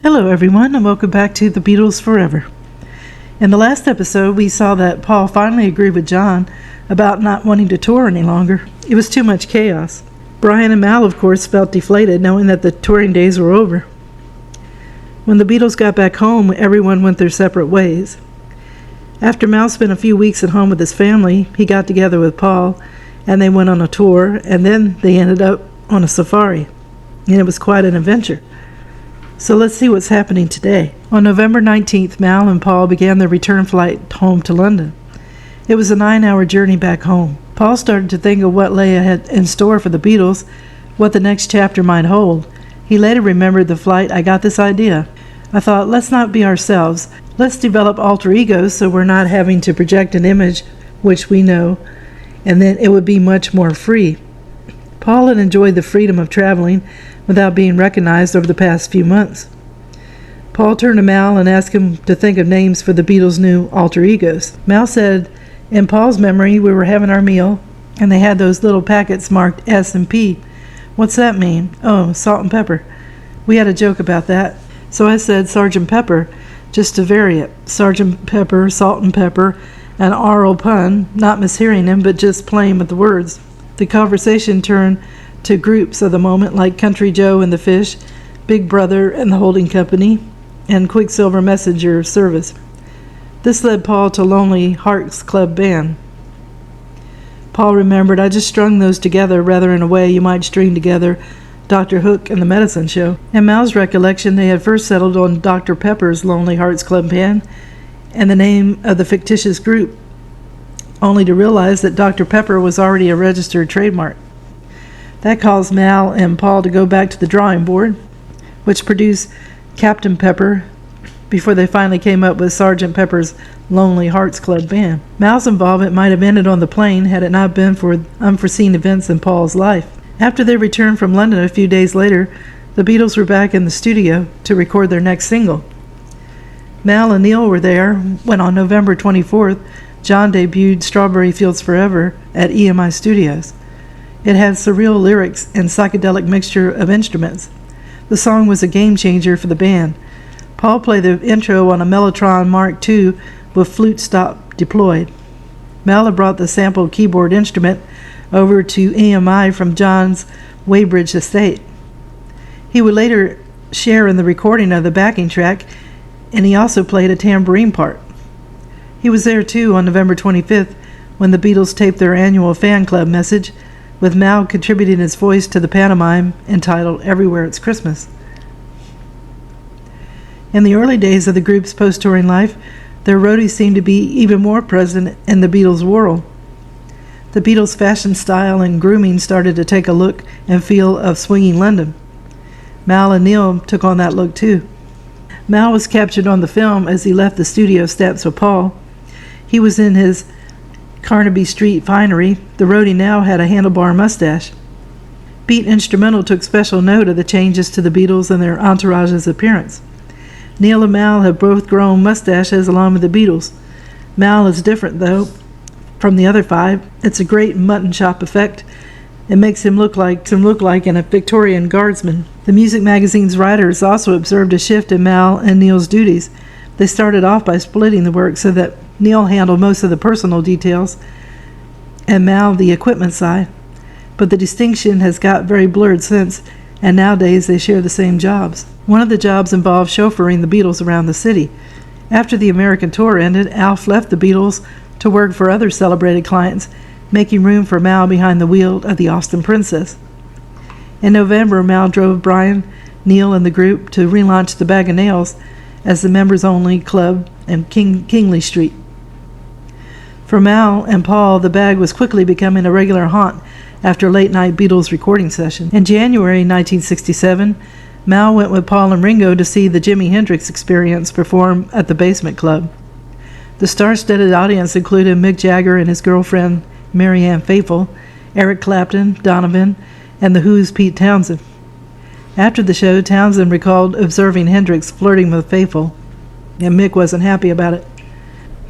Hello everyone, and welcome back to the Beatles Forever. In the last episode, we saw that Paul finally agreed with John about not wanting to tour any longer. It was too much chaos. Brian and Mal, of course, felt deflated knowing that the touring days were over. When the Beatles got back home, everyone went their separate ways. After Mal spent a few weeks at home with his family, he got together with Paul, and they went on a tour, and then they ended up on a safari. And it was quite an adventure. So let's see what's happening today. On November 19th, Mal and Paul began their return flight home to London. It was a 9-hour journey back home. Paul started to think of what lay ahead in store for the Beatles, what the next chapter might hold. He later remembered the flight. I got this idea. I thought, let's not be ourselves. Let's develop alter egos so we're not having to project an image which we know, and then it would be much more free. Paul had enjoyed the freedom of traveling without being recognized over the past few months. Paul turned to Mal and asked him to think of names for the Beatles' new alter egos. Mal said, in Paul's memory, we were having our meal, and they had those little packets marked S and P. What's that mean? Oh, salt and pepper. We had a joke about that. So I said Sergeant Pepper, just to vary it. Sergeant Pepper, salt and pepper, an oral pun, not mishearing him, but just playing with the words. The conversation turned to groups of the moment like Country Joe and the Fish, Big Brother and the Holding Company, and Quicksilver Messenger Service. This led Paul to Lonely Hearts Club Band. Paul remembered, I just strung those together rather in a way you might string together Dr. Hook and the Medicine Show. In Mal's recollection, they had first settled on Dr. Pepper's Lonely Hearts Club Band and the name of the fictitious group, only to realize that Dr. Pepper was already a registered trademark. That caused Mal and Paul to go back to the drawing board, which produced Captain Pepper before they finally came up with Sergeant Pepper's Lonely Hearts Club Band. Mal's involvement might have ended on the plane had it not been for unforeseen events in Paul's life. After they returned from London a few days later, the Beatles were back in the studio to record their next single. Mal and Neil were there when on November 24th, John debuted Strawberry Fields Forever at EMI Studios. It had surreal lyrics and psychedelic mixture of instruments. The song was a game changer for the band. Paul played the intro on a Mellotron Mark II with flute stop deployed. Mal had brought the sampled keyboard instrument over to EMI from John's Weybridge estate. He would later share in the recording of the backing track, and he also played a tambourine part. He was there too on November 25th when the Beatles taped their annual fan club message, with Mal contributing his voice to the pantomime entitled Everywhere It's Christmas. In the early days of the group's post-touring life, their roadies seemed to be even more present in the Beatles' world. The Beatles' fashion style and grooming started to take a look and feel of swinging London. Mal and Neil took on that look too. Mal was captured on the film as he left the studio steps with Paul. He was in his Carnaby Street finery. The roadie now had a handlebar mustache. Beat Instrumental took special note of the changes to the Beatles and their entourage's appearance. Neil and Mal have both grown mustaches along with the Beatles. Mal is different, though, from the other five. It's a great mutton chop effect. It makes him look like a Victorian guardsman. The music magazine's writers also observed a shift in Mal and Neil's duties. They started off by splitting the work so that Neil handled most of the personal details and Mal the equipment side. But the distinction has got very blurred since, and nowadays they share the same jobs. One of the jobs involved chauffeuring the Beatles around the city. After the American tour ended, Alf left the Beatles to work for other celebrated clients, making room for Mal behind the wheel of the Austin Princess. In November, Mal drove Brian, Neil, and the group to relaunch the Bag of Nails as the members-only club in Kingly Street. For Mal and Paul, the Bag was quickly becoming a regular haunt after a late-night Beatles recording session. In January 1967, Mal went with Paul and Ringo to see the Jimi Hendrix Experience perform at the Basement Club. The star-studded audience included Mick Jagger and his girlfriend Marianne Faithfull, Eric Clapton, Donovan, and The Who's Pete Townsend. After the show, Townsend recalled observing Hendrix flirting with Faithfull, and Mick wasn't happy about it.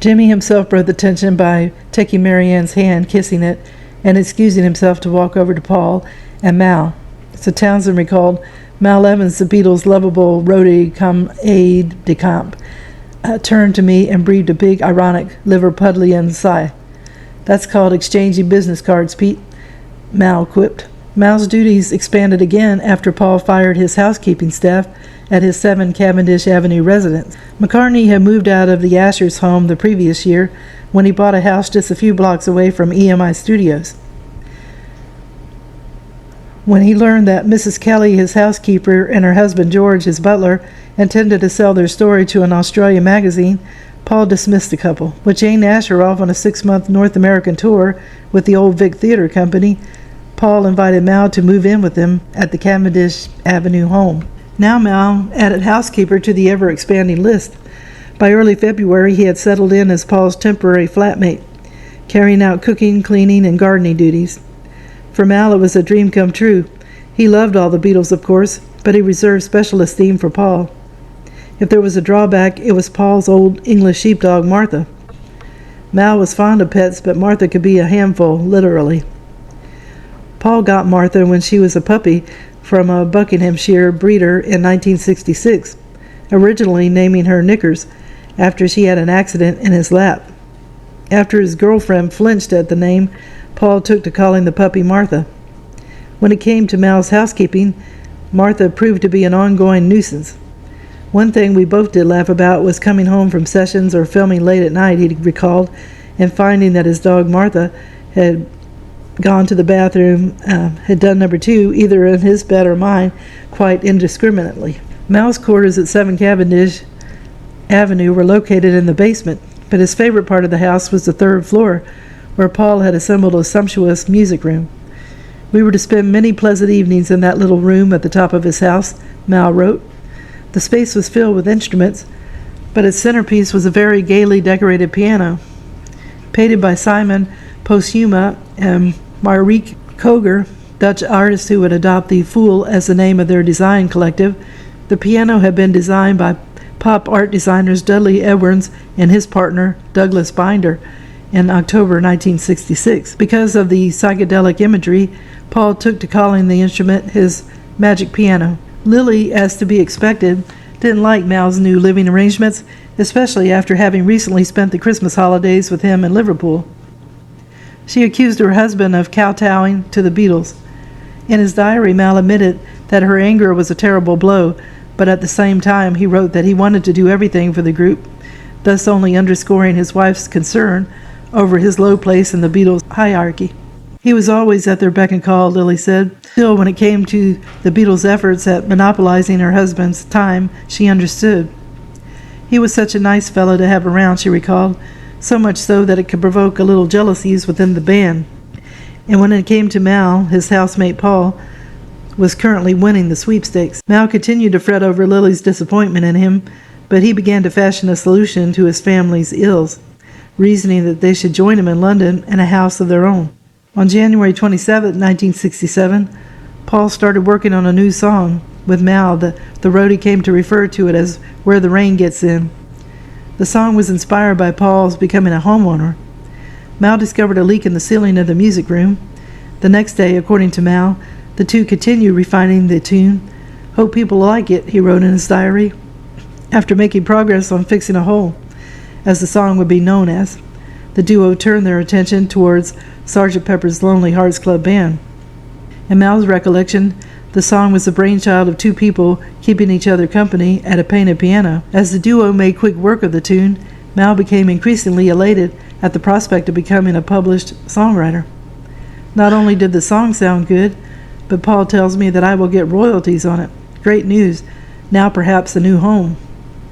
Jimmy himself broke the tension by taking Marianne's hand, kissing it, and excusing himself to walk over to Paul and Mal. So Townsend recalled, Mal Evans, the Beatles' lovable Roadie cum aide de camp, turned to me and breathed a big, ironic, Liverpudlian sigh. That's called exchanging business cards, Pete, Mal quipped. Mal's duties expanded again after Paul fired his housekeeping staff at his 7 Cavendish Avenue residence. McCartney had moved out of the Ashers' home the previous year when he bought a house just a few blocks away from EMI Studios. When he learned that Mrs. Kelly, his housekeeper, and her husband George, his butler, intended to sell their story to an Australian magazine, Paul dismissed the couple. With Jane Asher off on a 6-month North American tour with the Old Vic Theatre Company, Paul invited Mal to move in with him at the Cavendish Avenue home. Now Mal added housekeeper to the ever-expanding list. By early February, he had settled in as Paul's temporary flatmate, carrying out cooking, cleaning, and gardening duties. For Mal, it was a dream come true. He loved all the Beatles, of course, but he reserved special esteem for Paul. If there was a drawback, it was Paul's old English sheepdog, Martha. Mal was fond of pets, but Martha could be a handful, literally. Paul got Martha when she was a puppy from a Buckinghamshire breeder in 1966, originally naming her Knickers after she had an accident in his lap. After his girlfriend flinched at the name, Paul took to calling the puppy Martha. When it came to Mal's housekeeping, Martha proved to be an ongoing nuisance. One thing we both did laugh about was coming home from sessions or filming late at night, he recalled, and finding that his dog Martha had gone to the bathroom, had done number 2, either in his bed or mine, quite indiscriminately. Mal's quarters at 7 Cavendish Avenue were located in the basement, but his favorite part of the house was the 3rd floor, where Paul had assembled a sumptuous music room. We were to spend many pleasant evenings in that little room at the top of his house, Mal wrote. The space was filled with instruments, but its centerpiece was a very gaily decorated piano. Painted by Simon Posthuma and Marieke Koger, Dutch artists who would adopt the Fool as the name of their design collective, the piano had been designed by pop art designers Dudley Edwards and his partner Douglas Binder in October 1966. Because of the psychedelic imagery, Paul took to calling the instrument his magic piano. Lily, as to be expected, didn't like Mal's new living arrangements, especially after having recently spent the Christmas holidays with him in Liverpool. She accused her husband of kowtowing to the Beatles. In his diary, Mal admitted that her anger was a terrible blow, but at the same time he wrote that he wanted to do everything for the group, thus only underscoring his wife's concern over his low place in the Beatles' hierarchy. He was always at their beck and call, Lily said. Still, when it came to the Beatles' efforts at monopolizing her husband's time, she understood. He was such a nice fellow to have around, she recalled, so much so that it could provoke a little jealousies within the band. And when it came to Mal, his housemate Paul was currently winning the sweepstakes. Mal continued to fret over Lily's disappointment in him, but he began to fashion a solution to his family's ills, reasoning that they should join him in London in a house of their own. On January 27, 1967, Paul started working on a new song with Mal. The Roadie came to refer to it as Where the Rain Gets In. The song was inspired by Paul's becoming a homeowner. Mal discovered a leak in the ceiling of the music room. The next day, according to Mal, the two continued refining the tune. Hope people like it, he wrote in his diary, after making progress on fixing a hole, as the song would be known as. The duo turned their attention towards Sgt. Pepper's Lonely Hearts Club Band. In Mal's recollection, the song was the brainchild of 2 people keeping each other company at a painted piano. As the duo made quick work of the tune, Mal became increasingly elated at the prospect of becoming a published songwriter. Not only did the song sound good, but Paul tells me that I will get royalties on it. Great news. Now perhaps a new home.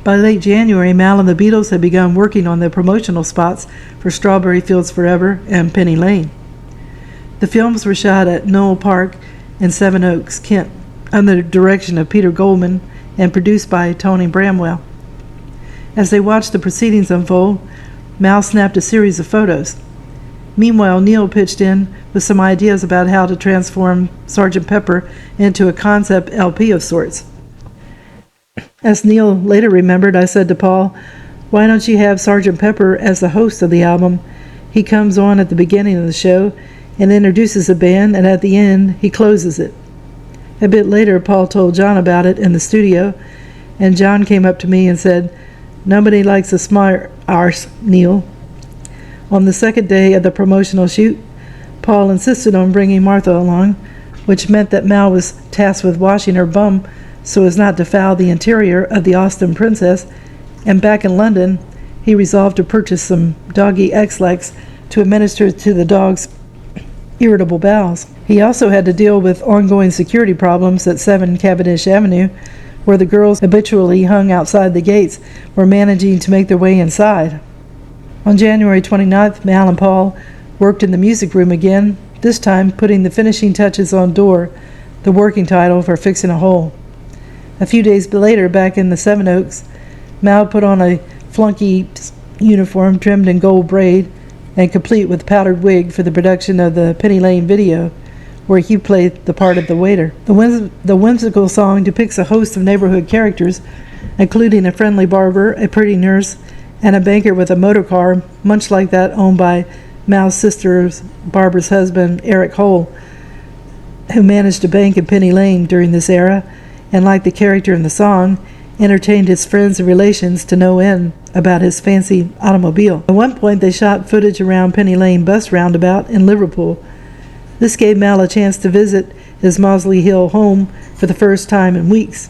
By late January, Mal and the Beatles had begun working on the promotional spots for Strawberry Fields Forever and Penny Lane. The films were shot at Knoll Park in Sevenoaks, Kent, under the direction of Peter Goldman and produced by Tony Bramwell. As they watched the proceedings unfold, Mal snapped a series of photos. Meanwhile, Neil pitched in with some ideas about how to transform Sgt. Pepper into a concept LP of sorts. As Neil later remembered, I said to Paul, "Why don't you have Sgt. Pepper as the host of the album? He comes on at the beginning of the show and introduces the band, and at the end he closes it." A bit later, Paul told John about it in the studio, and John came up to me and said, "Nobody likes a smart arse, Neil." On the second day of the promotional shoot, Paul insisted on bringing Martha along, which meant that Mal was tasked with washing her bum so as not to foul the interior of the Austin Princess, and back in London, he resolved to purchase some doggy X-Lax to administer to the dog's irritable bowels. He also had to deal with ongoing security problems at 7 Cavendish Avenue, where the girls habitually hung outside the gates were managing to make their way inside. On January 29th, Mal and Paul worked in the music room again, this time putting the finishing touches on Door, the working title for Fixing a Hole. A few days later, back in the Seven Oaks, Mal put on a flunky uniform trimmed in gold braid and complete with powdered wig for the production of the Penny Lane video, where he played the part of the waiter. The whimsical song depicts a host of neighborhood characters, including a friendly barber, a pretty nurse, and a banker with a motor car, much like that owned by Mal's sister's Barbara's husband, Eric Hole, who managed a bank in Penny Lane during this era, and like the character in the song, entertained his friends and relations to no end about his fancy automobile. At one point, they shot footage around Penny Lane bus roundabout in Liverpool. This gave Mal a chance to visit his Mosley Hill home for the first time in weeks.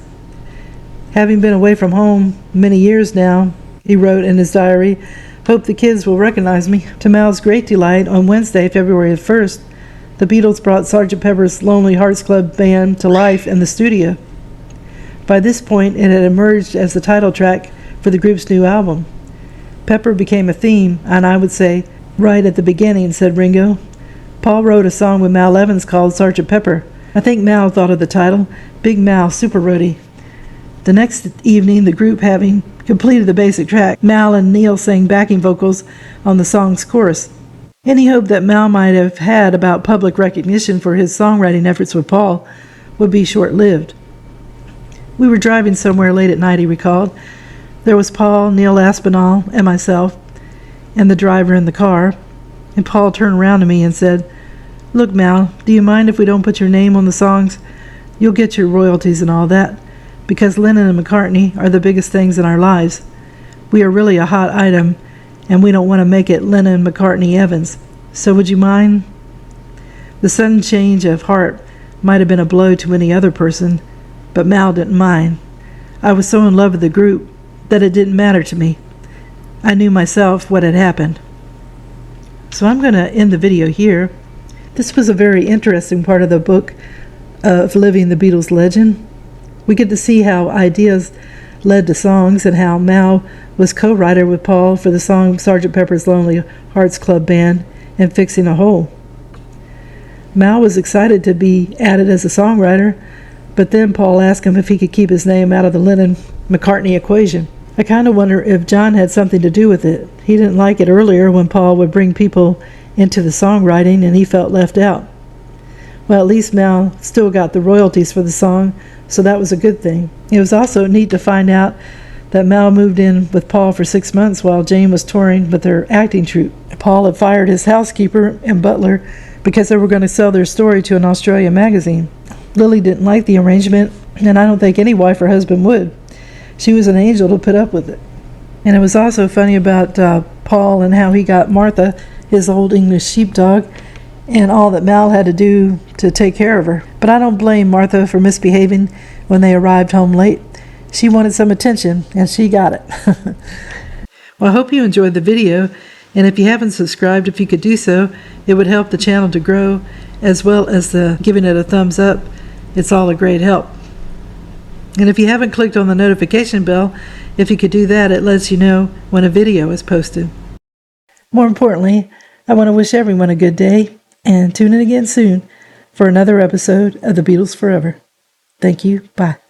"Having been away from home many years now," he wrote in his diary, "hope the kids will recognize me." To Mal's great delight, on Wednesday, February 1st, the Beatles brought Sgt. Pepper's Lonely Hearts Club Band to life in the studio. By this point, it had emerged as the title track for the group's new album. "Pepper became a theme, and I would say, right at the beginning," said Ringo. Paul wrote a song with Mal Evans called Sgt. Pepper. I think Mal thought of the title, Big Mal Super Roadie. The next evening, the group having completed the basic track, Mal and Neil sang backing vocals on the song's chorus. Any hope that Mal might have had about public recognition for his songwriting efforts with Paul would be short-lived. "We were driving somewhere late at night," he recalled. "There was Paul, Neil Aspinall, and myself, and the driver in the car, and Paul turned around to me and said, 'Look, Mal, do you mind if we don't put your name on the songs? You'll get your royalties and all that, because Lennon and McCartney are the biggest things in our lives. We are really a hot item, and we don't want to make it Lennon, McCartney, Evans. So would you mind?' The sudden change of heart might have been a blow to any other person, but Mal didn't mind. I was so in love with the group that it didn't matter to me. I knew myself what had happened." So I'm going to end the video here. This was a very interesting part of the book of Living the Beatles Legend. We get to see how ideas led to songs and how Mal was co-writer with Paul for the song Sgt. Pepper's Lonely Hearts Club Band and Fixing a Hole. Mal was excited to be added as a songwriter, but then Paul asked him if he could keep his name out of the Lennon-McCartney equation. I kind of wonder if John had something to do with it. He didn't like it earlier when Paul would bring people into the songwriting and he felt left out. Well, at least Mal still got the royalties for the song, so that was a good thing. It was also neat to find out that Mal moved in with Paul for 6 months while Jane was touring with her acting troupe. Paul had fired his housekeeper and butler because they were going to sell their story to an Australian magazine. Lily didn't like the arrangement, and I don't think any wife or husband would. She was an angel to put up with it. And it was also funny about Paul and how he got Martha, his old English sheepdog, and all that Mal had to do to take care of her. But I don't blame Martha for misbehaving when they arrived home late. She wanted some attention, and she got it. Well, I hope you enjoyed the video, and if you haven't subscribed, if you could do so, it would help the channel to grow, as well as giving it a thumbs up. It's all a great help. And if you haven't clicked on the notification bell, if you could do that, it lets you know when a video is posted. More importantly, I want to wish everyone a good day, and tune in again soon for another episode of The Beatles Forever. Thank you. Bye.